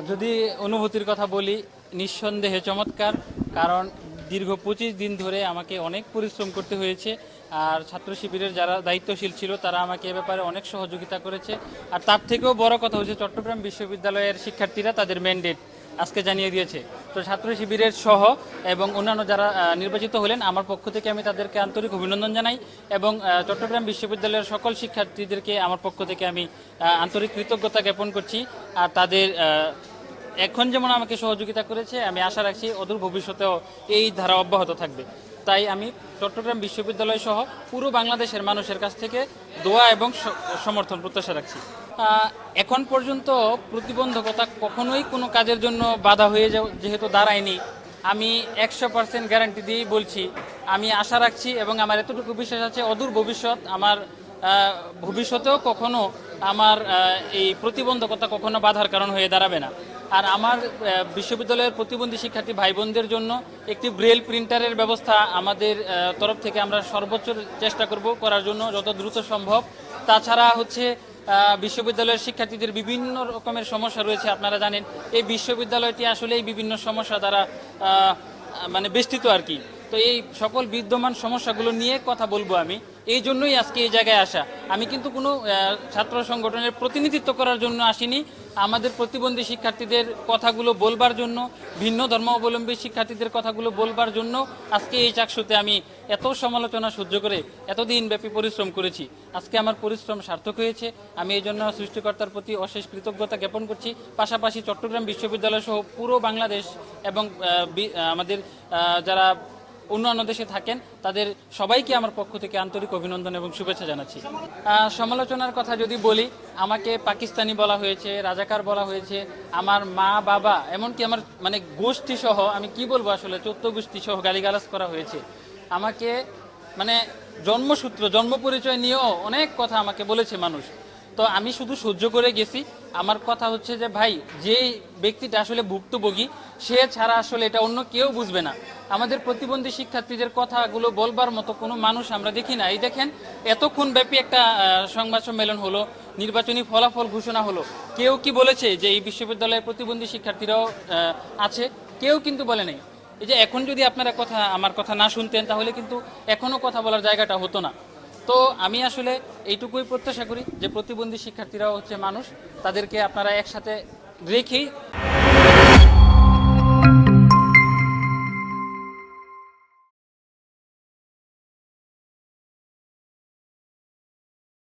যদি অনুভূতির কথা বলি, নিঃসন্দেহে চমৎকার। কারণ দীর্ঘ 25 দিন ধরে আমাকে অনেক পরিশ্রম করতে হয়েছে। আর ছাত্র শিবিরের যারা দায়িত্বশীল ছিল তারা আমাকে এ ব্যাপারে অনেক সহযোগিতা করেছে। আর তার থেকেও বড় কথা হচ্ছে চট্টগ্রাম বিশ্ববিদ্যালয়ের শিক্ষার্থীরা তাদের ম্যান্ডেট আজকে জানিয়ে দিয়েছে। তো ছাত্র শিবিরের সহ এবং অন্যান্য যারা নির্বাচিত হলেন, আমার পক্ষ থেকে আমি তাদেরকে আন্তরিক অভিনন্দন জানাই এবং চট্টগ্রাম বিশ্ববিদ্যালয়ের সকল শিক্ষার্থীদেরকে আমার পক্ষ থেকে আমি আন্তরিক কৃতজ্ঞতা জ্ঞাপন করছি। আর তাদের এখন যেমন আমাকে সহযোগিতা করেছে, আমি আশা রাখছি অদূর ভবিষ্যতেও এই ধারা অব্যাহত থাকবে। তাই আমি চট্টগ্রাম বিশ্ববিদ্যালয় সহ পুরো বাংলাদেশের মানুষের কাছ থেকে দোয়া এবং সমর্থন প্রত্যাশা রাখছি। এখন পর্যন্ত প্রতিবন্ধকতা কখনোই কোনো কাজের জন্য বাধা হয়ে যেহেতু দাঁড়ায়নি, আমি 100% গ্যারান্টি দিয়েই বলছি, আমি আশা রাখছি এবং আমার এতটুকু বিশ্বাস আছে অদূর ভবিষ্যৎ আমার ভবিষ্যতেও কখনো আমার এই প্রতিবন্ধকতা কখনো বাধার কারণ হয়ে দাঁড়াবে না। আর আমার বিশ্ববিদ্যালয়ের প্রতিবন্ধী শিক্ষার্থী ভাই বোনদের জন্য একটি ব্রেল প্রিন্টারের ব্যবস্থা আমাদের তরফ থেকে আমরা সর্বোচ্চ চেষ্টা করব করার জন্য যত দ্রুত সম্ভব। তাছাড়া হচ্ছে বিশ্ববিদ্যালয়ের শিক্ষার্থীদের বিভিন্ন রকমের সমস্যা রয়েছে, আপনারা জানেন এই বিশ্ববিদ্যালয়টি আসলেই বিভিন্ন সমস্যা দ্বারা মানে বেষ্টিত আর কি। তো এই সকল বিদ্যমান সমস্যাগুলো নিয়ে কথা বলবো আমি, এই জন্যই আজকে এই জায়গায় আসা। আমি কিন্তু কোনো ছাত্র সংগঠনের প্রতিনিধিত্ব করার জন্য আসিনি, আমাদের প্রতিবন্ধী শিক্ষার্থীদের কথাগুলো বলবার জন্য, ভিন্ন ধর্মাবলম্বী শিক্ষার্থীদের কথাগুলো বলবার জন্য আজকে এই চাকসুতে আমি এত সমালোচনা সহ্য করে এতদিন ব্যাপী পরিশ্রম করেছি। আজকে আমার পরিশ্রম সার্থক হয়েছে, আমি এই জন্য সৃষ্টিকর্তার প্রতি অশেষ কৃতজ্ঞতা জ্ঞাপন করছি। পাশাপাশি চট্টগ্রাম বিশ্ববিদ্যালয় সহ পুরো বাংলাদেশ এবং আমাদের যারা অন্যান্য দেশে থাকেন তাদের সবাইকে আমার পক্ষ থেকে আন্তরিক অভিনন্দন এবং শুভেচ্ছা জানাচ্ছি। সমালোচনার কথা যদি বলি, আমাকে পাকিস্তানি বলা হয়েছে, রাজাকার বলা হয়েছে, আমার মা বাবা এমনকি আমার মানে গোষ্ঠী সহ, আমি কি বলবো আসলে 14 গোষ্ঠী সহ গালিগালাজ করা হয়েছে। আমাকে মানে জন্মসূত্র জন্ম পরিচয় নিয়েও অনেক কথা আমাকে বলেছে মানুষ। তো আমি শুধু সহ্য করে গেছি। আমার কথা হচ্ছে যে ভাই, যে ব্যক্তিটা আসলে ভুক্তভোগী সে ছাড়া আসলে এটা অন্য কেউ বুঝবে না। আমাদের প্রতিবন্ধী শিক্ষার্থীদের কথাগুলো বলবার মতো কোনো মানুষ আমরা দেখি না। এই দেখেন, এতক্ষণ ব্যাপী একটা সংবাদ সম্মেলন হলো, নির্বাচনী ফলাফল ঘোষণা হলো, কেউ কি বলেছে যে এই বিশ্ববিদ্যালয়ে প্রতিবন্ধী শিক্ষার্থীরাও আছে? কেউ কিন্তু বলে নাই। এই যে এখন যদি আপনারা আমার কথা না শুনতেন তাহলে কিন্তু এখনও কথা বলার জায়গাটা হতো না। তো আমি আসলে এইটুকুই প্রত্যাশা করি যে প্রতিবন্ধী শিক্ষার্থীরাও হচ্ছে মানুষ, তাদেরকে আপনারা একসাথে রেখেই